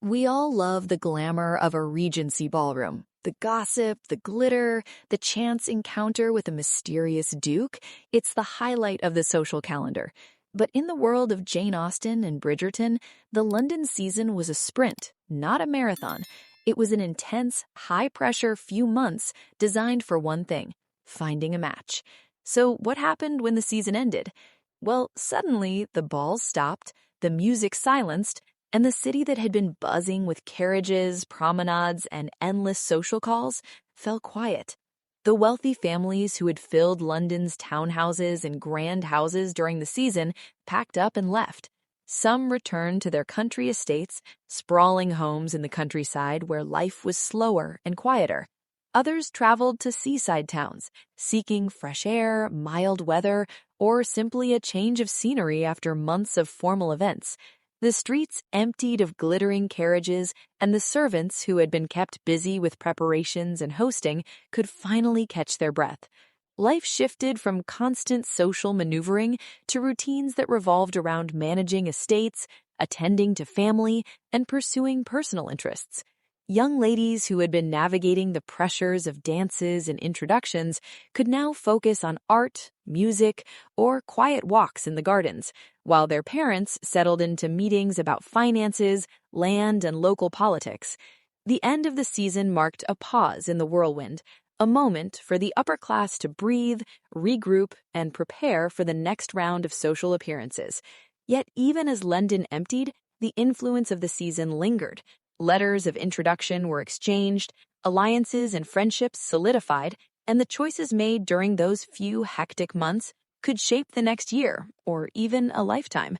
We all love the glamour of a Regency ballroom. The gossip, the glitter, the chance encounter with a mysterious duke. It's the highlight of the social calendar. But in the world of Jane Austen and Bridgerton, the London season was a sprint, not a marathon. It was an intense, high-pressure few months designed for one thing: finding a match. So what happened when the season ended? Well, suddenly the balls stopped, the music silenced, and the city that had been buzzing with carriages, promenades, and endless social calls fell quiet. The wealthy families who had filled London's townhouses and grand houses during the season packed up and left. Some returned to their country estates, sprawling homes in the countryside where life was slower and quieter. Others traveled to seaside towns, seeking fresh air, mild weather, or simply a change of scenery after months of formal events. The streets emptied of glittering carriages, and the servants who had been kept busy with preparations and hosting could finally catch their breath. Life shifted from constant social maneuvering to routines that revolved around managing estates, attending to family, and pursuing personal interests. Young ladies who had been navigating the pressures of dances and introductions could now focus on art, music, or quiet walks in the gardens, while their parents settled into meetings about finances, land, and local politics. The end of the season marked a pause in the whirlwind, a moment for the upper class to breathe, regroup, and prepare for the next round of social appearances. Yet even as London emptied, the influence of the season lingered. Letters of introduction were exchanged, alliances and friendships solidified, and the choices made during those few hectic months could shape the next year or even a lifetime.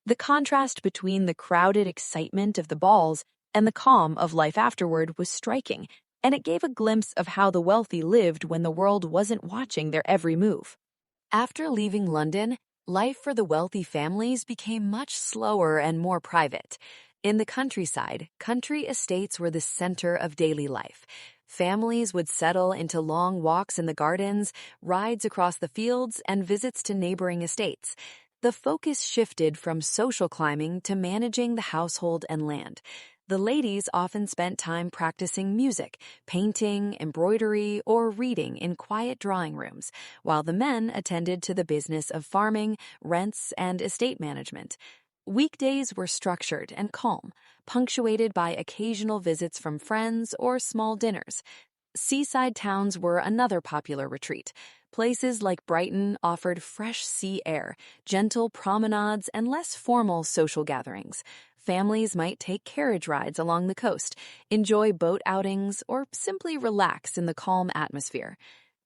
The contrast between the crowded excitement of the balls and the calm of life afterward was striking, and it gave a glimpse of how the wealthy lived when the world wasn't watching their every move. After leaving London, life for the wealthy families became much slower and more private. In the countryside, country estates were the center of daily life. Families would settle into long walks in the gardens, rides across the fields, and visits to neighboring estates. The focus shifted from social climbing to managing the household and land. The ladies often spent time practicing music, painting, embroidery, or reading in quiet drawing rooms, while the men attended to the business of farming, rents, and estate management. Weekdays were structured and calm, punctuated by occasional visits from friends or small dinners. Seaside towns were another popular retreat. Places like Brighton offered fresh sea air, gentle promenades, and less formal social gatherings. Families might take carriage rides along the coast, enjoy boat outings, or simply relax in the calm atmosphere.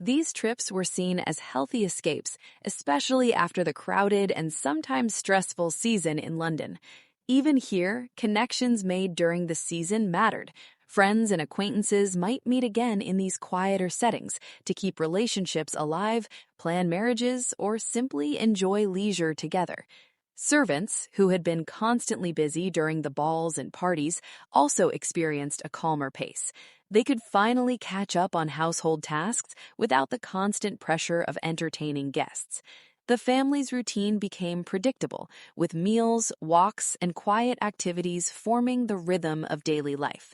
These trips were seen as healthy escapes, especially after the crowded and sometimes stressful season in London. Even here, connections made during the season mattered. Friends and acquaintances might meet again in these quieter settings to keep relationships alive, plan marriages, or simply enjoy leisure together. Servants, who had been constantly busy during the balls and parties, also experienced a calmer pace. They could finally catch up on household tasks without the constant pressure of entertaining guests. The family's routine became predictable, with meals, walks, and quiet activities forming the rhythm of daily life.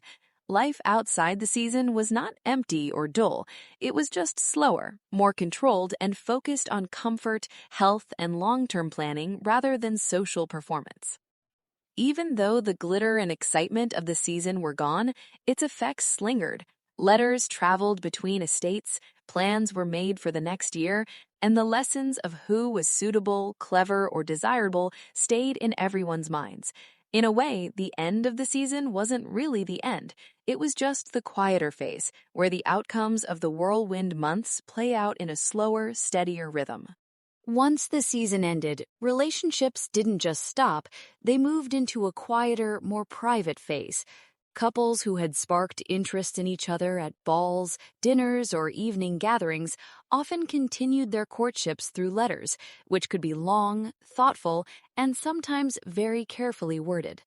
Life outside the season was not empty or dull. It was just slower, more controlled, and focused on comfort, health, and long-term planning rather than social performance. Even though the glitter and excitement of the season were gone, its effects lingered. Letters traveled between estates, plans were made for the next year, and the lessons of who was suitable, clever, or desirable stayed in everyone's minds. In a way, the end of the season wasn't really the end. It was just the quieter phase, where the outcomes of the whirlwind months play out in a slower, steadier rhythm. Once the season ended, relationships didn't just stop, they moved into a quieter, more private phase. Couples who had sparked interest in each other at balls, dinners, or evening gatherings often continued their courtships through letters, which could be long, thoughtful, and sometimes very carefully worded.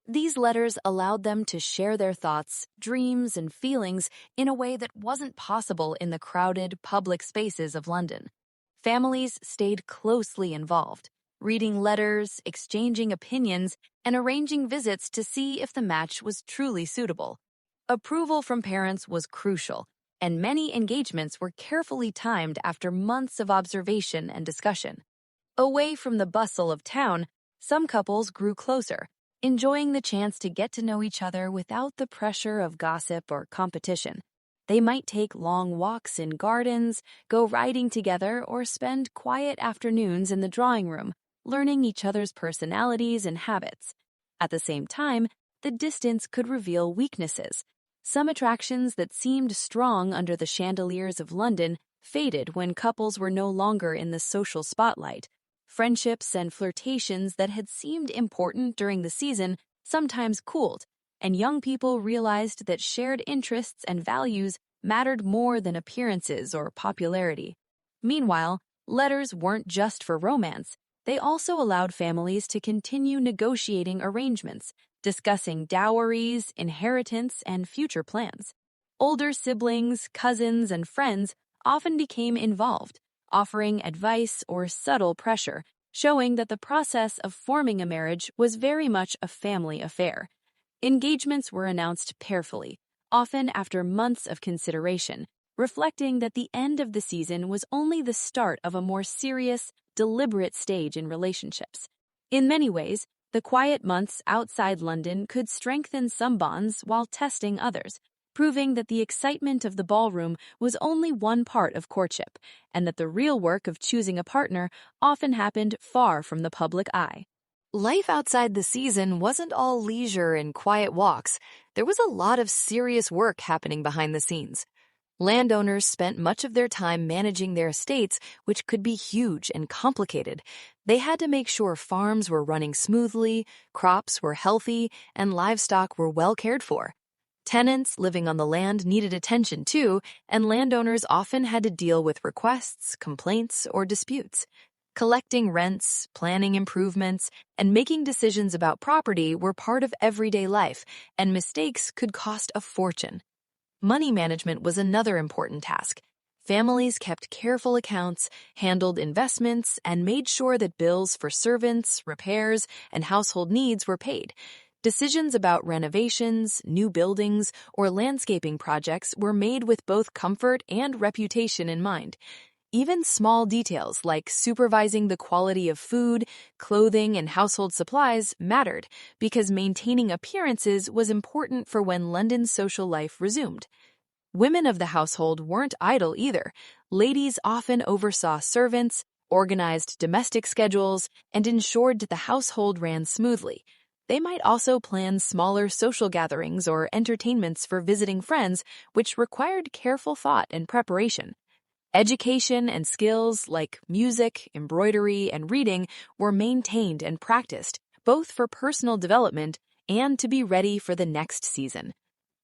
These letters allowed them to share their thoughts, dreams, and feelings in a way that wasn't possible in the crowded, public spaces of London. Families stayed closely involved. reading letters, exchanging opinions, and arranging visits to see if the match was truly suitable. Approval from parents was crucial, and many engagements were carefully timed after months of observation and discussion. Away from the bustle of town, some couples grew closer, enjoying the chance to get to know each other without the pressure of gossip or competition. They might take long walks in gardens, go riding together, or spend quiet afternoons in the drawing room, learning each other's personalities and habits. At the same time, the distance could reveal weaknesses. Some attractions that seemed strong under the chandeliers of London faded when couples were no longer in the social spotlight. Friendships and flirtations that had seemed important during the season sometimes cooled, and young people realized that shared interests and values mattered more than appearances or popularity. Meanwhile, letters weren't just for romance. They also allowed families to continue negotiating arrangements, discussing dowries, inheritance, and future plans. Older siblings, cousins, and friends often became involved, offering advice or subtle pressure, showing that the process of forming a marriage was very much a family affair. Engagements were announced carefully, often after months of consideration, reflecting that the end of the season was only the start of a more serious, deliberate stage in relationships. In many ways, the quiet months outside London could strengthen some bonds while testing others, proving that the excitement of the ballroom was only one part of courtship, and that the real work of choosing a partner often happened far from the public eye. Life outside the season wasn't all leisure and quiet walks. There was a lot of serious work happening behind the scenes. Landowners spent much of their time managing their estates, which could be huge and complicated. They had to make sure farms were running smoothly, crops were healthy, and livestock were well cared for. Tenants living on the land needed attention too, and landowners often had to deal with requests, complaints, or disputes. Collecting rents, planning improvements, and making decisions about property were part of everyday life, and mistakes could cost a fortune. Money management was another important task. Families kept careful accounts, handled investments, and made sure that bills for servants, repairs, and household needs were paid. Decisions about renovations, new buildings, or landscaping projects were made with both comfort and reputation in mind. Even small details like supervising the quality of food, clothing, and household supplies mattered because maintaining appearances was important for when London's social life resumed. Women of the household weren't idle either. Ladies often oversaw servants, organized domestic schedules, and ensured that the household ran smoothly. They might also plan smaller social gatherings or entertainments for visiting friends, which required careful thought and preparation. Education and skills like music, embroidery, and reading were maintained and practiced, both for personal development and to be ready for the next season.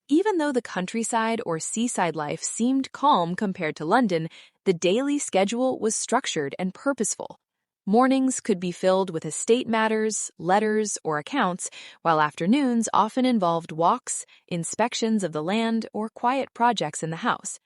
Even though the countryside or seaside life seemed calm compared to London, the daily schedule was structured and purposeful. Mornings could be filled with estate matters, letters, or accounts, while afternoons often involved walks, inspections of the land, or quiet projects in the house.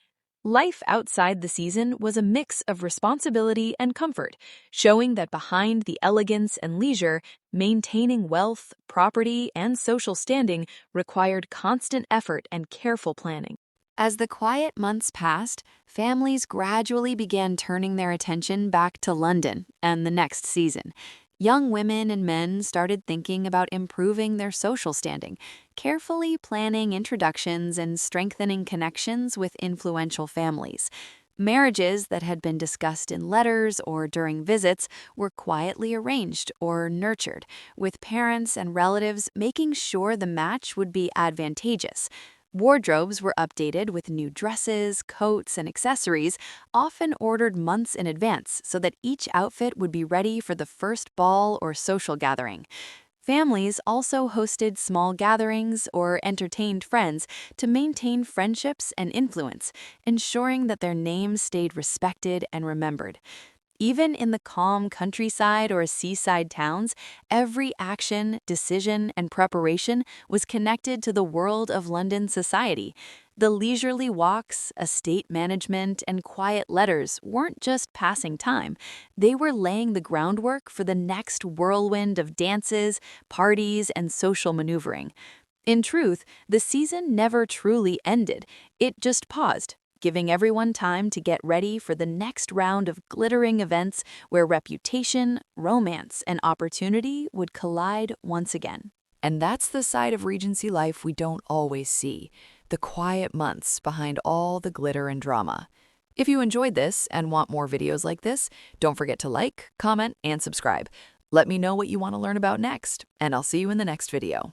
Life outside the season was a mix of responsibility and comfort, showing that behind the elegance and leisure, maintaining wealth, property, and social standing required constant effort and careful planning. As the quiet months passed, families gradually began turning their attention back to London and the next season. Young women and men started thinking about improving their social standing, carefully planning introductions and strengthening connections with influential families. Marriages that had been discussed in letters or during visits were quietly arranged or nurtured, with parents and relatives making sure the match would be advantageous. Wardrobes were updated with new dresses, coats, and accessories, often ordered months in advance so that each outfit would be ready for the first ball or social gathering. Families also hosted small gatherings or entertained friends to maintain friendships and influence, ensuring that their names stayed respected and remembered. Even in the calm countryside or seaside towns, every action, decision, and preparation was connected to the world of London society. The leisurely walks, estate management, and quiet letters weren't just passing time. They were laying the groundwork for the next whirlwind of dances, parties, and social maneuvering. In truth, the season never truly ended. It just paused, giving everyone time to get ready for the next round of glittering events where reputation, romance, and opportunity would collide once again. And that's the side of Regency life we don't always see, the quiet months behind all the glitter and drama. If you enjoyed this and want more videos like this, don't forget to like, comment, and subscribe. Let me know what you want to learn about next, and I'll see you in the next video.